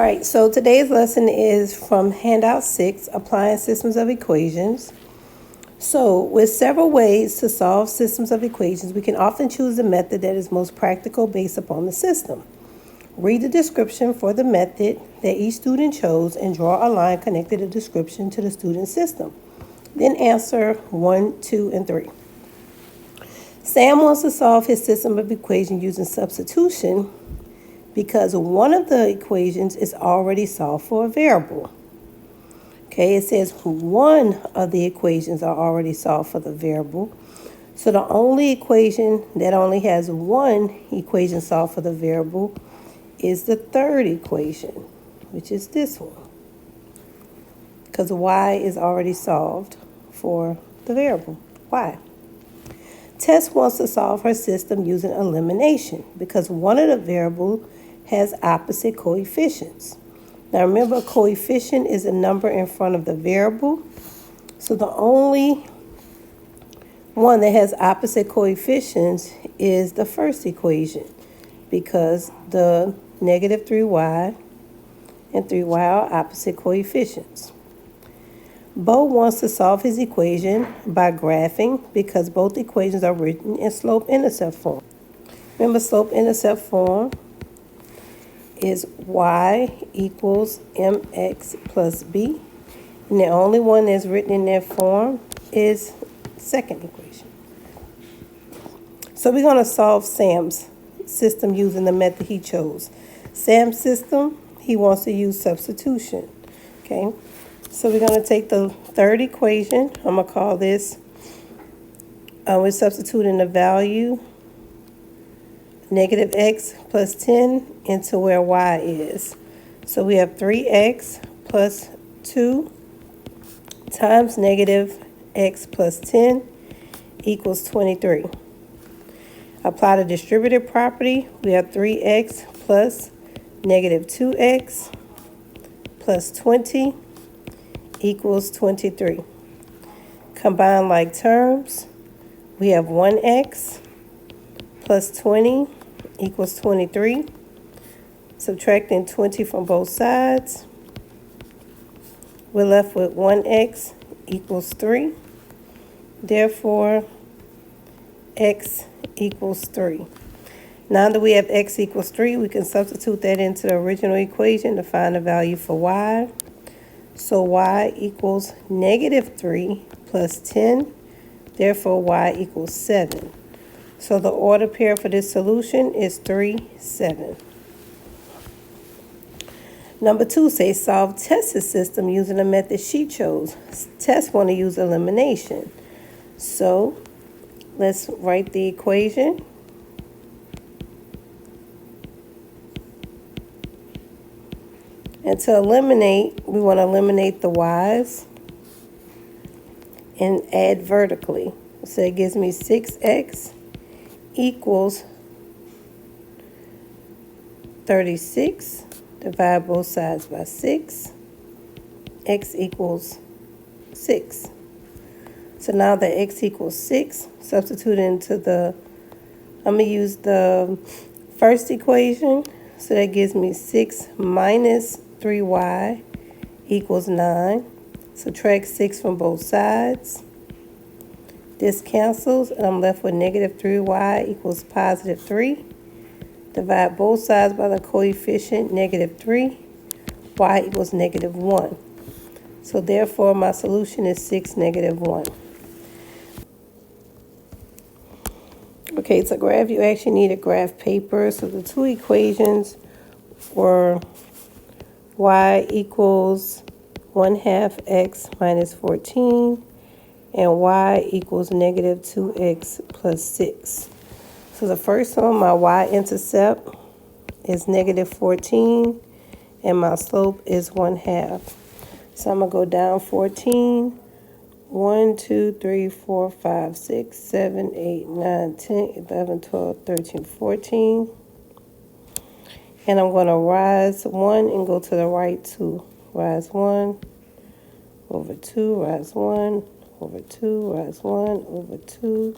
right, so today's lesson is from Handout 6, Applying Systems of Equations. So, with several ways to solve systems of equations, we can often choose the method that is most practical based upon the system. Read the description for the method that each student chose and draw a line connecting the description to the student's system. Then answer 1, 2, and 3. Sam wants to solve his system of equations using substitution because one of the equations is already solved for a variable. Okay, it says one of the equations are already solved for the variable. So the only equation that only has one equation solved for the variable is the third equation, which is this one, because y is already solved for the variable, y. Tess wants to solve her system using elimination because one of the variables has opposite coefficients. Now remember, a coefficient is a number in front of the variable. So the only one that has opposite coefficients is the first equation because the negative 3y and 3y are opposite coefficients. Bo wants to solve his equation by graphing because both equations are written in slope-intercept form. Remember, slope-intercept form is y equals mx plus b. And the only one that's written in that form is second equation. So we're going to solve Sam's system using the method he chose. Sam's system, he wants to use substitution. Okay, so we're going to take the third equation. I'm going to call this, we're substituting the value negative x plus 10 into where y is. So we have 3x plus 2 times negative x plus 10 equals 23. Apply the distributive property. We have 3x plus negative 2x plus 20 equals 23. Combine like terms. We have 1x plus 20 equals 23. Subtracting 20 from both sides, we're left with 1x equals 3. Therefore, x equals 3. Now that we have x equals 3, we can substitute that into the original equation to find the value for y. So y equals negative 3 plus 10. Therefore, y equals 7. So the order pair for this solution is 3, 7. Number 2 says solve Tess's system using the method she chose. Tess want to use elimination. So let's write the equation. And to eliminate, we want to eliminate the y's and add vertically. So it gives me 6x equals 36. Divide both sides by 6. X equals 6. So now that x equals 6, substitute into I'm going to use the first equation. So that gives me 6 minus 3y equals 9. Subtract 6 from both sides. This cancels, and I'm left with negative 3y equals positive 3. Divide both sides by the coefficient negative 3. Y equals negative 1. So therefore, my solution is 6, negative 1. Okay, to graph, you actually need a graph paper. So the two equations were y equals 1/2 x minus 14. And y equals negative 2x plus 6. So the first one, my y-intercept is negative 14, and my slope is 1/2. So I'm going to go down 14. 1, 2, 3, 4, 5, 6, 7, 8, 9, 10, 11, 12, 13, 14. And I'm going to rise 1 and go to the right 2. Rise 1, over 2, rise 1, over 2, rise 1, over 2.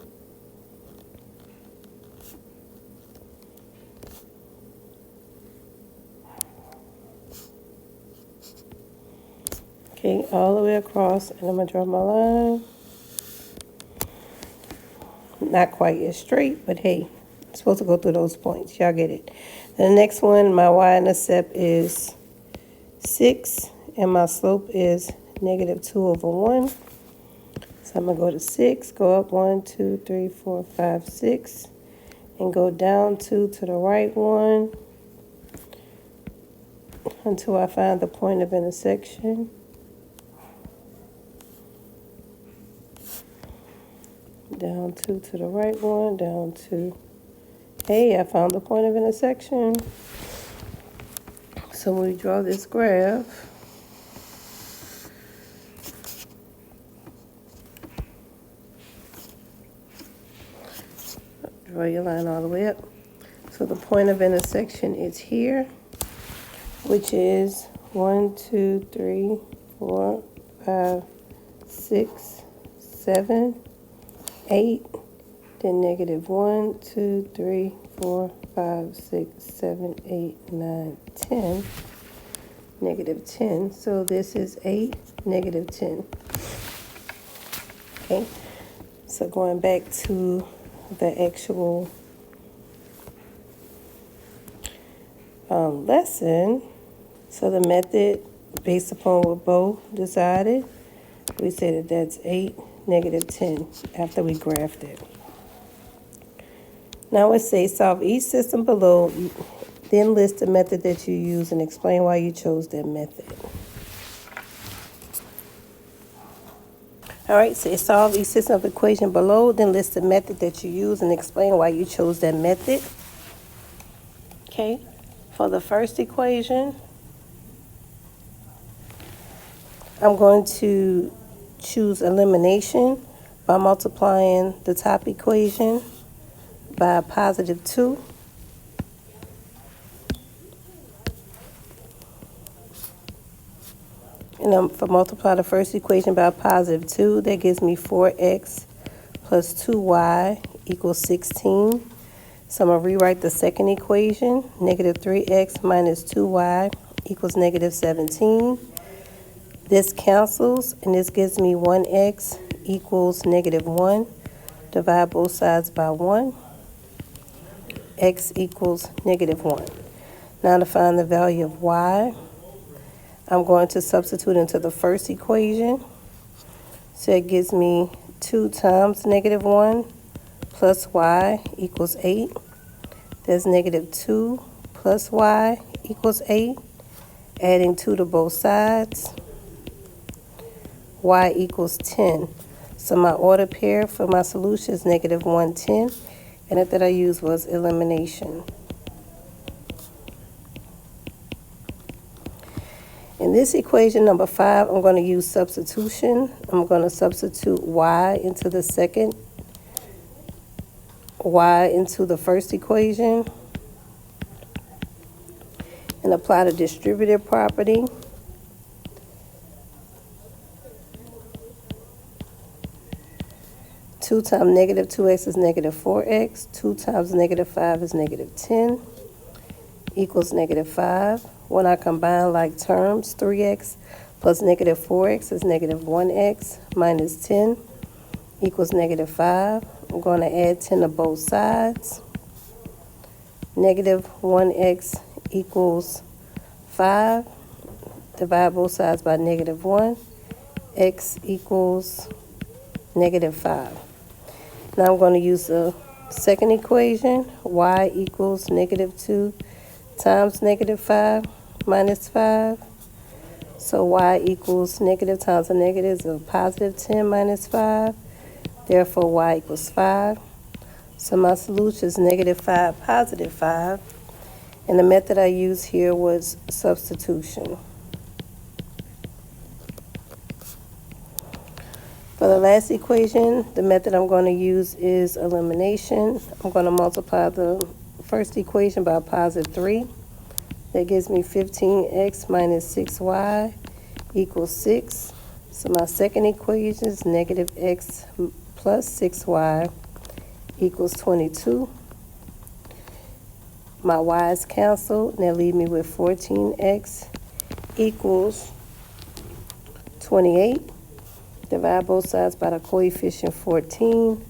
Okay, all the way across, and I'm going to draw my line. Not quite as straight, but hey, I'm supposed to go through those points. Y'all get it. The next one, my y-intercept is 6, and my slope is -2/1. So I'm going to go to 6, go up 1, 2, 3, 4, 5, 6, and go down 2 to the right 1 until I find the point of intersection. Down 2 to the right 1, down 2. Hey, I found the point of intersection. So when we draw this graph, draw your line all the way up. So the point of intersection is here, which is 1, 2, 3, 4, 5, 6, 7, 8, then -1, 2, 3, 4, 5, 6, 7, 8, 9, 10, -10. So this is 8, -10. Okay, so going back to the actual lesson, so the method based upon what Bo decided, we say that that's 8, -10 after we graphed it. Now it says solve each system below, then list the method that you use and explain why you chose that method. All right, so solve each system of equation below, then list the method that you use and explain why you chose that method. Okay, for the first equation, I'm going to choose elimination by multiplying the top equation by a +2. And for multiply the first equation by a +2, that gives me 4x plus 2y equals 16. So I'm going to rewrite the second equation, -3x minus 2y equals -17. This cancels, and this gives me 1x equals -1. Divide both sides by 1. X equals -1. Now to find the value of y, I'm going to substitute into the first equation. So it gives me 2 times -1 plus y equals 8. There's -2 plus y equals 8. Adding 2 to both sides, y equals 10. So my order pair for my solution is -1, 10. And that I used was elimination. In this equation number 5, I'm going to use substitution. I'm going to substitute y into the second, y into the first equation, and apply the distributive property. Two times -2x is -4x. 2 times -5 is -10 equals -5. When I combine like terms, 3x plus -4x is -1x minus 10 equals -5. I'm going to add 10 to both sides. -1x equals 5. Divide both sides by -1. X equals -5. Now I'm going to use the second equation. Y equals -2 times -5 minus 5. So y equals negative times a negative is a +10 minus 5. Therefore, y equals 5. So my solution is -5, +5. And the method I used here was substitution. For the last equation, the method I'm going to use is elimination. I'm going to multiply the first equation by a +3. That gives me 15x minus 6y equals 6. So my second equation is -x plus 6y equals 22. My y's cancel, and that leaves me with 14x equals 28. Divide both sides by the coefficient 14.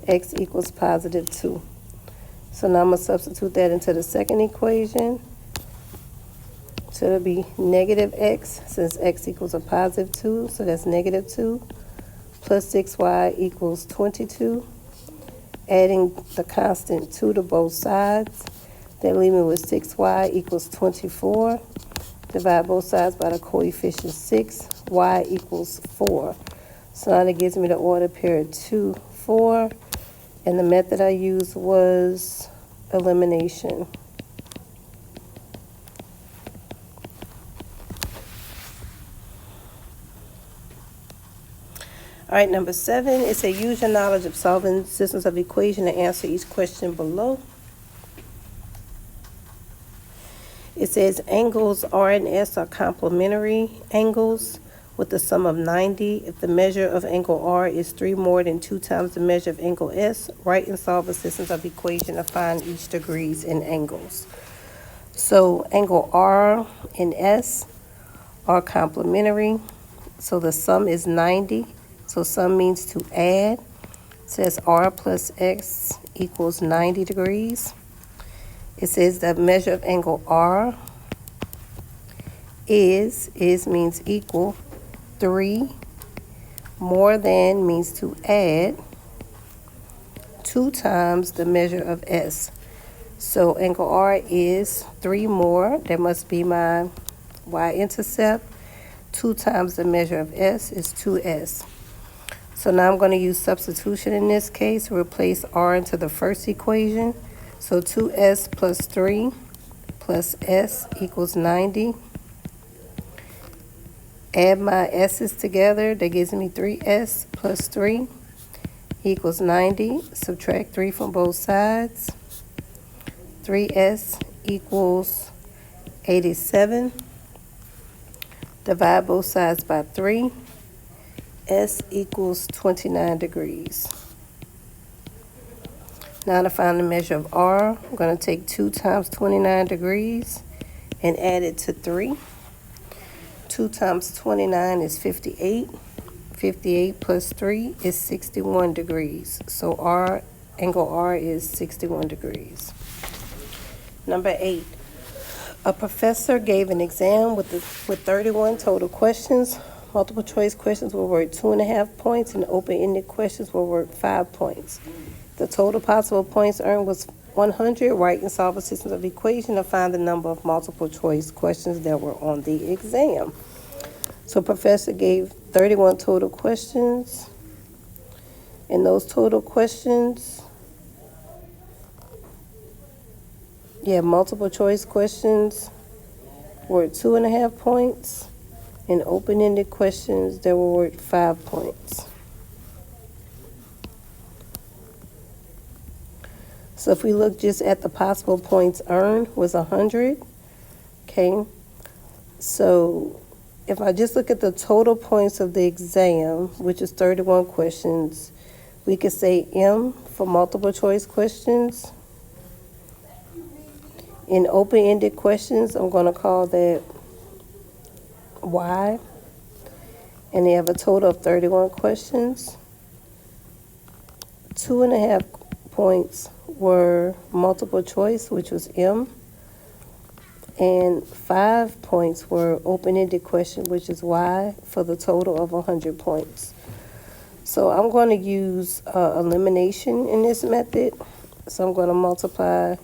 X equals positive 2. So now I'm going to substitute that into the second equation. So it'll be negative x, since x equals a positive 2, so that's negative 2, plus 6y equals 22. Adding the constant 2 to both sides, that leaves me with 6y equals 24. Divide both sides by the coefficient 6, y equals 4. So now that gives me the order pair 2, 4, and the method I used was elimination. All right, number 7, it says use your knowledge of solving systems of equation to answer each question below. It says angles R and S are complementary angles with the sum of 90. If the measure of angle R is 3 more than 2 times the measure of angle S, write and solve a systems of equation to find each degrees in angles. So angle R and S are complementary. So the sum is 90. So sum means to add. It says R plus X equals 90 degrees. It says the measure of angle R is means equal. 3 more than means to add 2 times the measure of S. So angle R is 3 more. That must be my y-intercept. 2 times the measure of S is 2S. So now I'm going to use substitution in this case. Replace R into the first equation. So 2S plus 3 plus S equals 90. Add my S's together. That gives me 3S plus 3 equals 90. Subtract 3 from both sides. 3S equals 87. Divide both sides by 3. S equals 29 degrees. Now to find the measure of R, I'm going to take 2 times 29 degrees and add it to 3. 2 times 29 is 58. 58 plus 3 is 61 degrees. So angle R is 61 degrees. Number 8. A professor gave an exam with 31 total questions. Multiple choice questions were worth 2.5 points, and open-ended questions were worth 5 points. The total possible points earned was 100. Write and solve a system of equation to find the number of multiple choice questions that were on the exam. So professor gave 31 total questions, and those total questions, multiple choice questions were 2.5 points, and open-ended questions that were worth 5 points. So if we look just at the possible points earned was 100, okay? So if I just look at the total points of the exam, which is 31 questions, we could say M for multiple choice questions. In open-ended questions, I'm going to call that Y. And they have a total of 31 questions. 2.5 points were multiple choice, which was M. And 5 points were open-ended question, which is Y, for the total of 100 points. So I'm going to use elimination in this method. So I'm going to multiply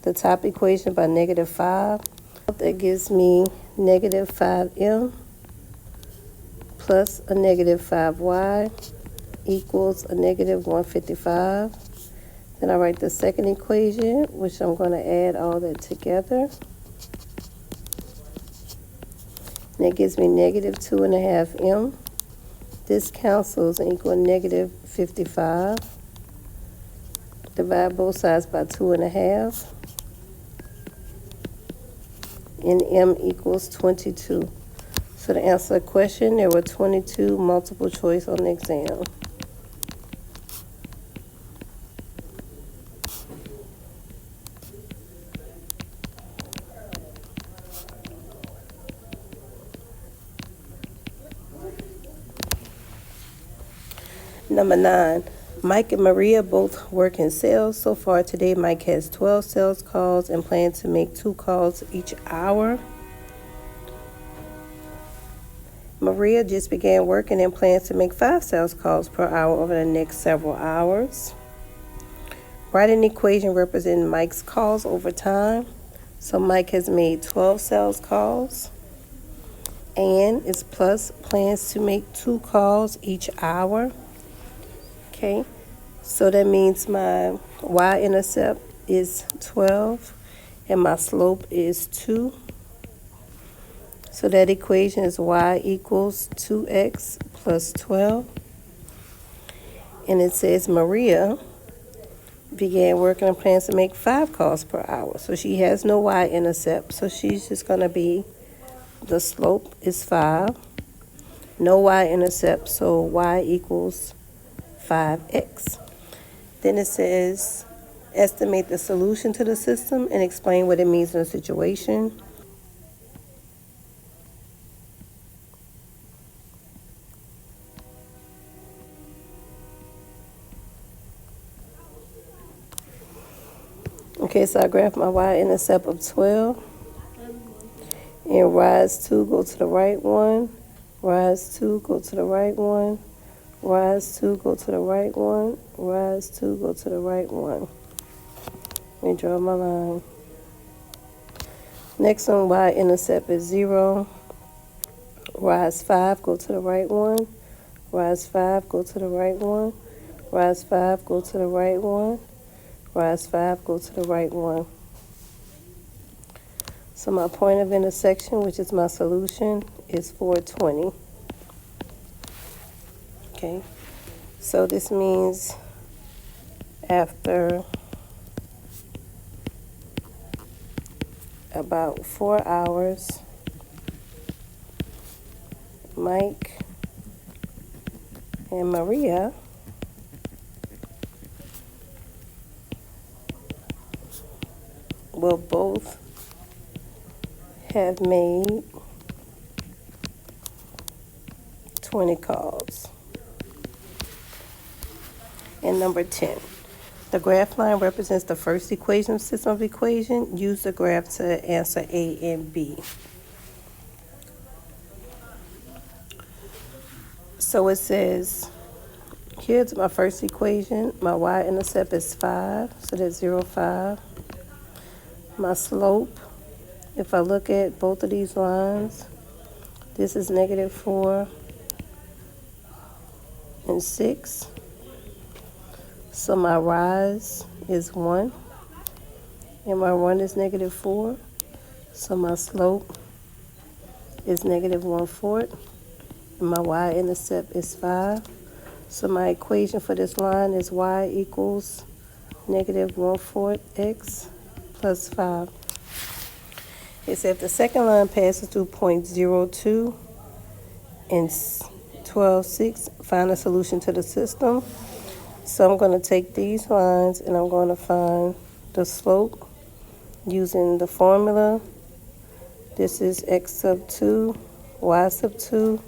the top equation by -5. That gives me -5M plus a -5Y equals a -155. Then I write the second equation, which I'm going to add all that together. And that gives me -2.5M. This cancels and equals -55. Divide both sides by 2.5. And M equals 22. So to answer the question, there were 22 multiple choice on the exam. Number 9, Mike and Maria both work in sales. So far today, Mike has 12 sales calls and plans to make 2 calls each hour. Maria just began working and plans to make 5 sales calls per hour over the next several hours. Write an equation representing Mike's calls over time. So Mike has made 12 sales calls and is plus plans to make 2 calls each hour. Okay, so that means my y-intercept is 12 and my slope is 2. So that equation is y equals 2x plus 12. And it says Maria began working and plans to make 5 calls per hour. So she has no y-intercept, so she's just going to be, the slope is 5. No y-intercept, so y equals 5x. Then it says, estimate the solution to the system and explain what it means in a situation. Okay, so I graph my y-intercept of 12. And rise 2, go to the right 1. Rise 2, go to the right 1. Rise 2, go to the right 1. Rise 2, go to the right 1. Let me draw my line. Next on y-intercept is 0. Rise 5, go to the right 1. Rise 5, go to the right 1. Rise 5, go to the right 1. Rise 5, go to the right 1. So my point of intersection, which is my solution, is 420. Okay, so this means after about 4 hours, Mike and Maria will both have made 20 calls. And number 10, the graph line represents the first equation of system of equation. Use the graph to answer A and B. So it says, here's my first equation. My y-intercept is 5, so that's 0, 5. My slope, if I look at both of these lines, this is negative 4 and 6. So my rise is 1, and my 1 is negative 4. So my slope is negative 1/4, and my y-intercept is 5. So my equation for this line is y equals negative 1/4 x plus 5. It said if the second line passes through point 02 and 12.6, find a solution to the system. So I'm going to take these lines and I'm going to find the slope using the formula. This is x sub 2, y sub 2.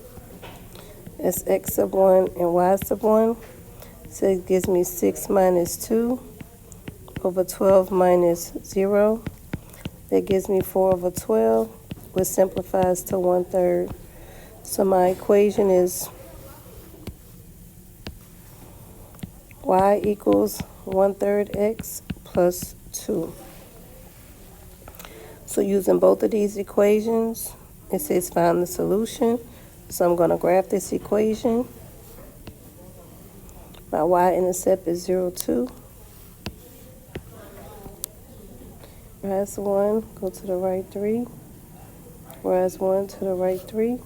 That's x sub 1 and y sub 1. So it gives me 6 minus 2 over 12 minus 0. That gives me 4 over 12, which simplifies to 1/3. So my equation is y equals 1/3 x plus 2. So using both of these equations, it says find the solution. So I'm going to graph this equation. My y-intercept is 0, 2. Rise 1, go to the right 3. Rise 1 to the right 3.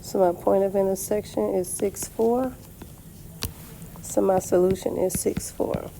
So my point of intersection is 6, 4. So my solution is 6, 4.